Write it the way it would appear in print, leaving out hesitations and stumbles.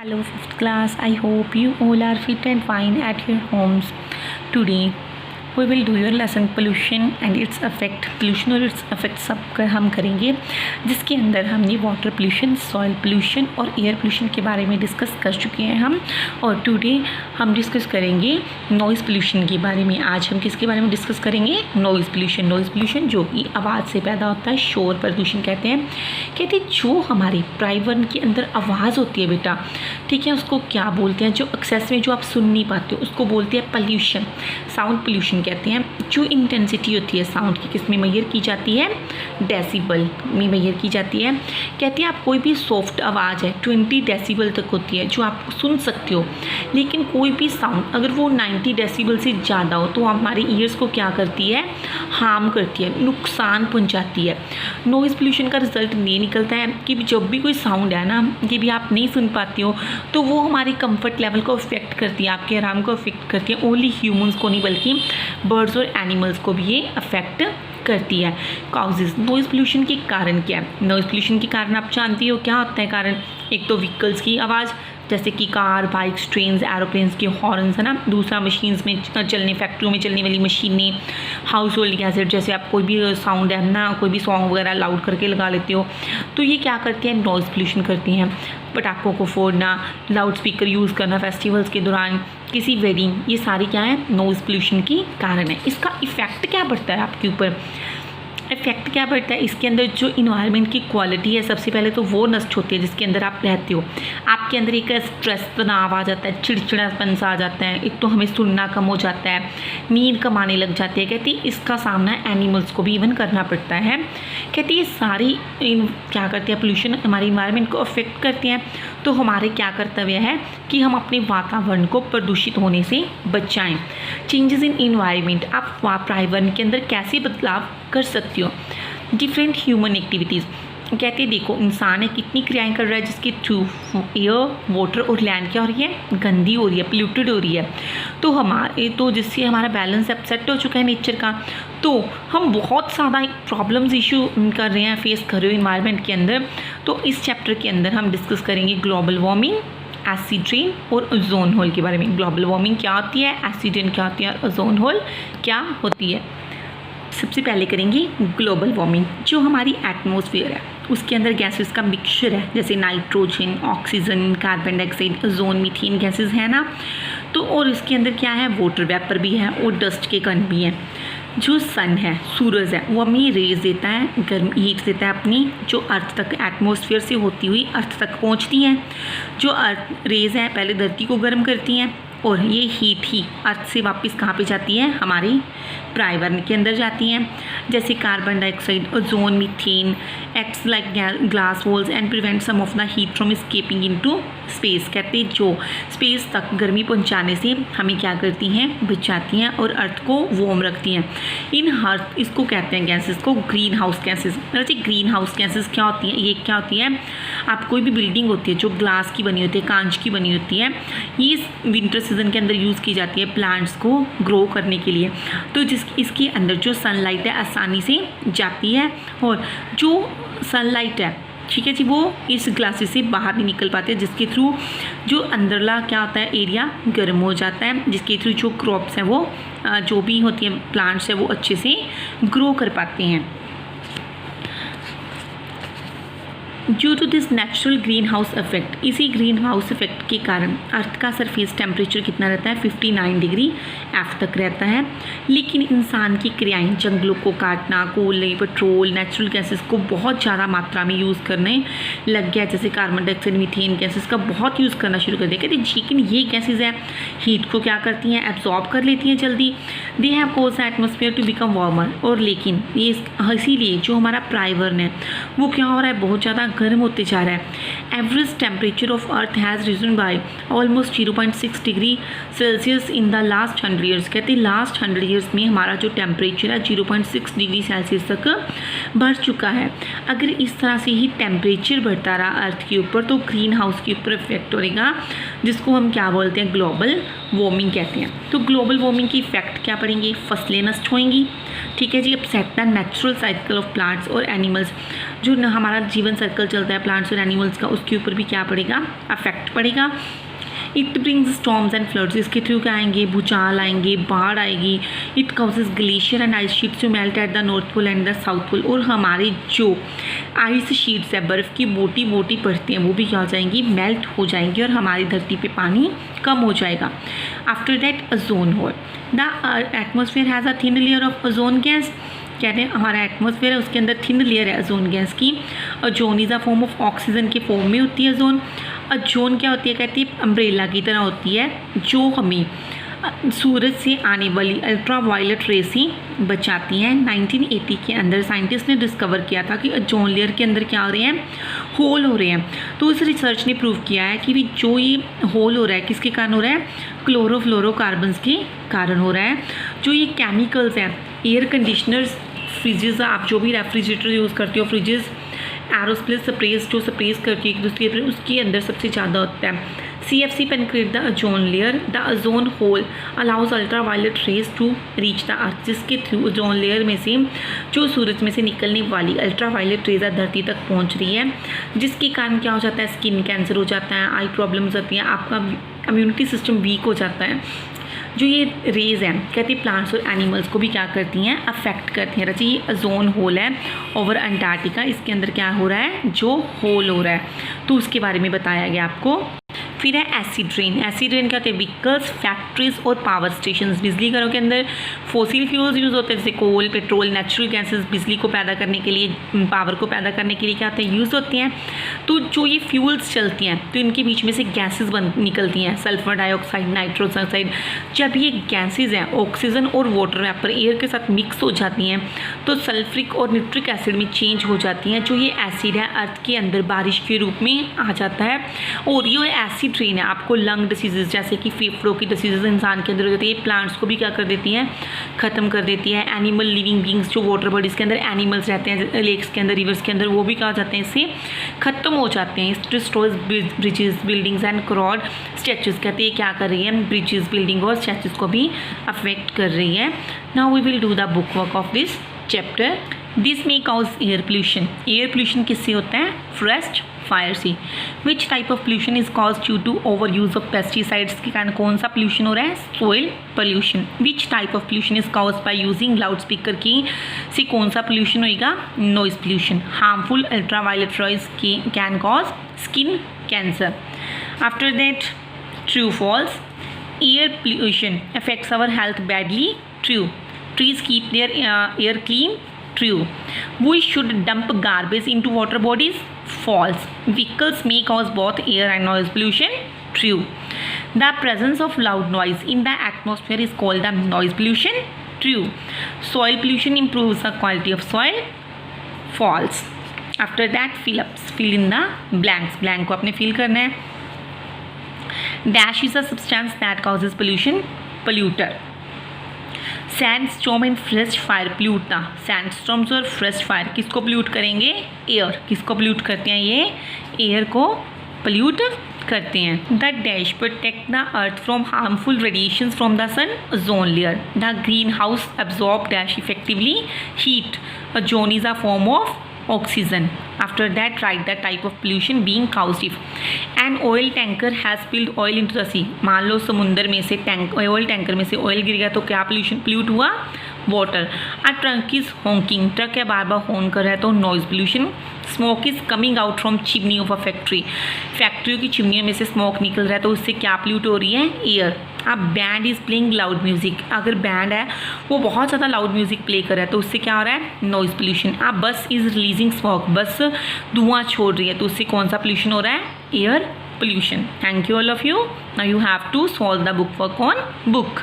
Hello, fifth class. I hope you all are fit and fine at your homes. Today, we will do your lesson pollution and its effect. Pollution और its effect सब कर हम करेंगे, जिसके अंदर हमने water pollution, soil pollution और air pollution के बारे में डिस्कस कर चुके हैं हम। और टुडे हम डिस्कस करेंगे नॉइज़ पोल्यूशन के बारे में। आज हम किसके बारे में डिस्कस करेंगे? Noise pollution. नॉइज़ पोल्यूशन जो कि आवाज़ से पैदा होता है, शोर प्रदूषण कहते हैं। जो हमारे प्राइवन के अंदर आवाज़ होती है बेटा, ठीक है, उसको क्या बोलते हैं? जो एक्सेस में जो आप सुन नहीं पाते हो उसको बोलते हैं पोल्यूशन, साउंड पोल्यूशन कहते हैं। जो इंटेंसिटी होती है साउंड की किस में मेजर की जाती है? डेसिबल में मेजर की जाती है। कहते हैं आप कोई भी सॉफ्ट आवाज़ है 20 डेसिबल तक होती है जो आप सुन सकते हो, लेकिन कोई भी साउंड अगर वो 90 डेसिबल से ज़्यादा हो तो हमारे ईयर्स को क्या करती है? हार्म करती है, नुकसान पहुंचाती है। नॉइज़ पोल्यूशन का रिजल्ट ये निकलता है कि जब भी कोई साउंड है ना, ये भी आप नहीं सुन पाते हो तो वो हमारे कंफर्ट लेवल को अफेक्ट करती है, आपके आराम को अफेक्ट करती है। ओनली ह्यूमंस को नहीं बल्कि बर्ड्स और एनिमल्स को भी ये अफेक्ट करती है। कॉजेज नॉइज़ पोल्यूशन के कारण क्या है? नॉइज़ पोल्यूशन के कारण आप जानती हो क्या होता है कारण? एक तो व्हीकल्स की आवाज़ जैसे कि कार, बाइक्स, ट्रेन्स, एरोप्लेन्स के हॉर्न्स, है ना। दूसरा मशीन्स में चलने, फैक्ट्रियों में चलने वाली मशीनें, हाउस होल्ड गैसेट, जैसे आप कोई भी साउंड है ना, कोई भी सॉन्ग वगैरह लाउड करके लगा लेते हो तो ये क्या करती हैं? नॉइज़ पोल्यूशन करती हैं। पटाखों को फोड़ना, लाउड स्पीकर यूज़ करना फेस्टिवल्स के दौरान, किसी वेडिंग, ये सारी क्या है? नॉइज़ पोल्यूशन की कारण है। इसका इफ़ेक्ट क्या पड़ता है आपके ऊपर? इफेक्ट क्या पड़ता है? इसके अंदर जो इन्वायरमेंट की क्वालिटी है सबसे पहले तो वो नष्ट होती है जिसके अंदर आप रहते हो। आपके अंदर एक स्ट्रेस, तनाव आ जाता है, चिड़चिड़ापन सा आ जाता है, एक तो हमें सुनना कम हो जाता है, नींद कम आने लग जाती है। कहती है इसका सामना एनिमल्स को भी इवन करना पड़ता है। कहती है ये सारी क्या करती है? पोल्यूशन हमारे इन्वायरमेंट को अफेक्ट करती हैं। तो हमारे क्या कर्तव्य है कि हम अपने वातावरण को प्रदूषित होने से बचाएं। चेंजेस इन इन्वायरमेंट, आप पर्यावरण के अंदर कैसे बदलाव कर सकती हो? डिफरेंट ह्यूमन एक्टिविटीज़, कहते हैं देखो इंसान है कितनी क्रियाएं कर रहा है जिसके थ्रू एयर, वाटर और लैंड क्या हो रही है? गंदी हो रही है, पोल्यूटेड हो रही है। तो जिससे हमारा बैलेंस अपसेट हो चुका है नेचर का। तो हम बहुत ज़्यादा प्रॉब्लम्स इशू कर रहे हैं, फेस कर रहे हो इन्वायरमेंट के अंदर। तो इस चैप्टर के अंदर हम डिस्कस करेंगे ग्लोबल वार्मिंग, एसिड रेन और ओजोन होल के बारे में। ग्लोबल वार्मिंग क्या होती है, एसिड रेन क्या होती है और ओजोन होल क्या होती है। सबसे पहले करेंगे ग्लोबल वार्मिंग। जो हमारी एटमॉस्फेयर है उसके अंदर गैसेस का मिक्सचर है, जैसे nitrogen, oxygen, carbon dioxide, ozone, methane gases है ना। तो और इसके अंदर क्या है? वाटर वेपर भी है और डस्ट के कण भी हैं। जो सन है, सूरज है, वो हमें रेज देता है, गर्म हीट देता है अपनी, जो अर्थ तक एटमॉस्फेयर से होती हुई अर्थ तक पहुंचती हैं। जो अर्थ रेज है पहले धरती को गर्म करती हैं और ये हीट ही अर्थ से वापस कहाँ पे जाती है? हमारे पर्यावरण के अंदर जाती हैं। जैसे carbon dioxide, ozone, methane acts like glass walls and prevent some of the heat from escaping into space. कहते हैं जो स्पेस तक गर्मी पहुंचाने से हमें क्या करती हैं? बचाती हैं और अर्थ को वार्म रखती हैं। इसको कहते हैं गैसेस को ग्रीन हाउस गैसेस। वैसे ग्रीन हाउस गैसेस क्या होती हैं? ये क्या होती है? आप कोई भी बिल्डिंग होती है जो ग्लास की बनी होती है, कांच की बनी होती है, ये विंटर सीजन के अंदर यूज़ की जाती है प्लांट्स को ग्रो करने के लिए। तो इसके अंदर जो सनलाइट है आसानी से जाती है और जो सनलाइट है, ठीक है जी, वो इस ग्लासेस से बाहर नहीं निकल पाते, जिसके थ्रू जो अंदरला क्या होता है? एरिया गर्म हो जाता है, जिसके थ्रू जो क्रॉप्स हैं वो जो भी होती हैं प्लांट्स है वो अच्छे से ग्रो कर पाते हैं। Due to this natural green house effect, इसी ग्रीन हाउस इफेक्ट के कारण अर्थ का सरफेस टेम्परेचर कितना रहता है? 59 डिग्री F तक रहता है। लेकिन इंसान की क्रियाएं, जंगलों को काटना, कोयले, पेट्रोल, नेचुरल गैसेस को बहुत ज़्यादा मात्रा में यूज़ करने लग गया, जैसे कार्बन डाइऑक्साइड, मीथेन गैसेस का बहुत यूज़ करना शुरू कर दिया। कहते हैं लेकिन ये गैसेज है हीट को क्या करती हैं? एब्जॉर्ब कर लेती हैं जल्दी। They have caused the atmosphere to become warmer. और लेकिन ये इसीलिए जो हमारा पर्यावरण है वो क्या हो रहा है? बहुत ज़्यादा गर्म होते जा रहा है। Average temperature of earth has risen by almost 0.6 degree Celsius in the last 100 years. कहते हैं लास्ट 100 ईयर्स में हमारा जो टेम्परेचर है 0.6 डिग्री सेल्सियस तक बढ़ चुका है। अगर इस तरह से ही टेम्परेचर बढ़ता रहा अर्थ के ऊपर तो ग्रीन हाउस के ऊपर इफेक्ट होगा, जिसको हम क्या बोलते हैं? ग्लोबल वार्मिंग कहते हैं। तो ग्लोबल वार्मिंग की इफेक्ट क्या पड़ेंगे? फसलें नष्ट होंगी, ठीक है जी, upset the natural cycle of plants और एनिमल्स। जो हमारा जीवन सर्कल चलता है प्लांट्स और एनिमल्स का, उसके ऊपर भी क्या पड़ेगा, अफेक्ट पड़ेगा। It brings storms and floods, इसके थ्रू क्या आएंगे, भूचाल आएंगे, बाढ़ आएगी। It causes glacier and ice sheets to melt at the north pole and the south pole, और हमारे जो आइस शीट्स है, बर्फ़ की मोटी मोटी परतें हैं, वो भी क्या हो जाएंगी, मेल्ट हो जाएंगी और हमारी धरती पे पानी कम हो जाएगा। After that ozone hole, the atmosphere has a thin layer of ozone gas. कहते हैं हमारा एटमॉस्फेयर है, उसके अंदर थिन लेयर है ओजोन गैस की। Ozone is a form of oxygen के फॉर्म में होती है ओजोन। ओजोन क्या होती है, कहती है अम्ब्रेला की तरह होती है, जो हमें सूरज से आने वाली अल्ट्रा वायलेट रे से बचाती हैं। 1980 के अंदर साइंटिस्ट ने डिस्कवर किया था कि ओजोन लेयर के अंदर क्या हो रहे हैं, होल हो रहे हैं। तो इस रिसर्च ने प्रूव किया है कि जो ये होल हो रहा है किसके कारण हो रहा है, क्लोरोफ्लोरोकार्बन्स के कारण हो रहा है। जो ये केमिकल्स हैं, एयर कंडीशनर्स, फ्रिजेज़, आप जो भी रेफ्रिजरेटर यूज़ करते हो, फ्रिजेज़, एरोस्पेस स्प्रेस जो स्प्रेस करती है एक दूसरे पर, उसके अंदर सबसे ज़्यादा होता है। CFC penetrate the ozone layer. The ozone hole allows ultraviolet rays to reach the earth, जिसके थ्रू ओजोन लेयर में से जो सूरज में से निकलने वाली अल्ट्रावायलेट रेज धरती तक पहुंच रही है, जिसके कारण क्या हो जाता है, स्किन कैंसर हो जाता है, आई प्रॉब्लम्स होती हैं, आपका इम्यूनिटी सिस्टम वीक हो जाता है। जो ये रेज हैं, कहते हैं प्लांट्स और एनिमल्स को भी क्या करती हैं, अफेक्ट करती हैं। रची, ये ओजोन होल है ओवर अंटार्कटिका, इसके अंदर क्या हो रहा है, जो होल हो रहा है, तो उसके बारे में बताया गया आपको। फिर है एसिड रेन। एसिड रेन क्या होते हैं, व्हीकल्स, फैक्ट्रीज और पावर स्टेशंस, बिजली घरों के अंदर फॉसिल फ्यूल्स यूज़ होते हैं, जैसे कोल, पेट्रोल, नेचुरल गैसेस, बिजली को पैदा करने के लिए, पावर को पैदा करने के लिए क्या होते हैं, यूज़ होती हैं। तो जो ये फ्यूल्स चलती हैं, तो इनके बीच में से गैसेज निकलती हैं, सल्फर डाइऑक्साइड, नाइट्रोजन ऑक्साइड। जब ये गैसेज हैं ऑक्सीजन और वाटर वेपर एयर के साथ मिक्स हो जाती हैं, तो सल्फ्रिक और निट्रिक एसिड में चेंज हो जाती हैं। जो ये एसिड है अर्थ के अंदर बारिश के रूप में आ जाता है, और ये एसिड रेन है आपको लंग डिसीजेज जैसे कि फेफड़ों की डिसीजेज इंसान के अंदर हो जाती है, प्लांट्स को भी क्या कर देती हैं, ख़त्म कर देती है। एनिमल लिविंग बींग्स जो वाटर बॉडीज़ के अंदर एनिमल्स रहते हैं, लेक्स के अंदर, रिवर्स के अंदर, वो भी क्या हो जाते हैं, इससे ख़त्म हो जाते हैं। Destroys bridges, buildings and crowd statues, कहते हैं क्या कर रही है, ब्रिजेस, बिल्डिंग और स्टैचूज को भी अफेक्ट कर रही है। Now we will do the book work of this chapter. This may cause air pollution. Air pollution किससे होता है, फॉरेस्ट फायर से। Which type of pollution is cause due to over use of pesticides के कारण कौन सा pollution हो रहा है, soil pollution. Which type of pollution is cause by using loud speaker की से कौन सा पोल्यूशन होगा, noise pollution. Harmful ultraviolet raise can cause skin cancer. After that true false, air pollution affects our health badly, true. Trees keep their air clean, true. We should dump garbage into water bodies, false. Vehicles may cause both air and noise pollution, true. The presence of loud noise in the atmosphere is called the noise pollution, true. Soil pollution improves the quality of soil, false. After that fill in the blanks. Blank को आपने fill करना है। Dash is a substance that causes pollution, polluter. Sandstorm and fresh fire pollute the. Sandstorms और fresh fire किसको pollute करेंगे, air. किसको pollute करते हैं, ये एयर को पोल्यूट करते हैं। The dash protect the earth from harmful radiation from the sun, ozone layer. The green house absorb dash effectively heat, ozone is a form of oxygen. After that write the type of pollution being caused if an oil tanker has spilled oil into the sea. मान लो समुंदर में से oil tanker में से oil गिर गया, तो क्या पोल्यूशन पोल्यूट हुआ, water. A truck is honking, truck है बार बार हॉर्न कर रहा है, तो noise pollution. Smoke is coming out from chimney of a factory, फैक्ट्रियों की चिमनियों में से स्मोक निकल रहा है, तो उससे क्या पोल्यूट हो रही है, एयर। अब band is playing loud music, अगर बैंड है वो बहुत ज़्यादा लाउड म्यूजिक प्ले कर रहा है, तो उससे क्या हो रहा है, नॉइज पोल्यूशन। अब बस इज़ रिलीजिंग स्मोक, बस धुआं छोड़ रही है, तो उससे कौन सा पोल्यूशन हो रहा है, air pollution. Thank you all of you. Now you have to solve the book work on book.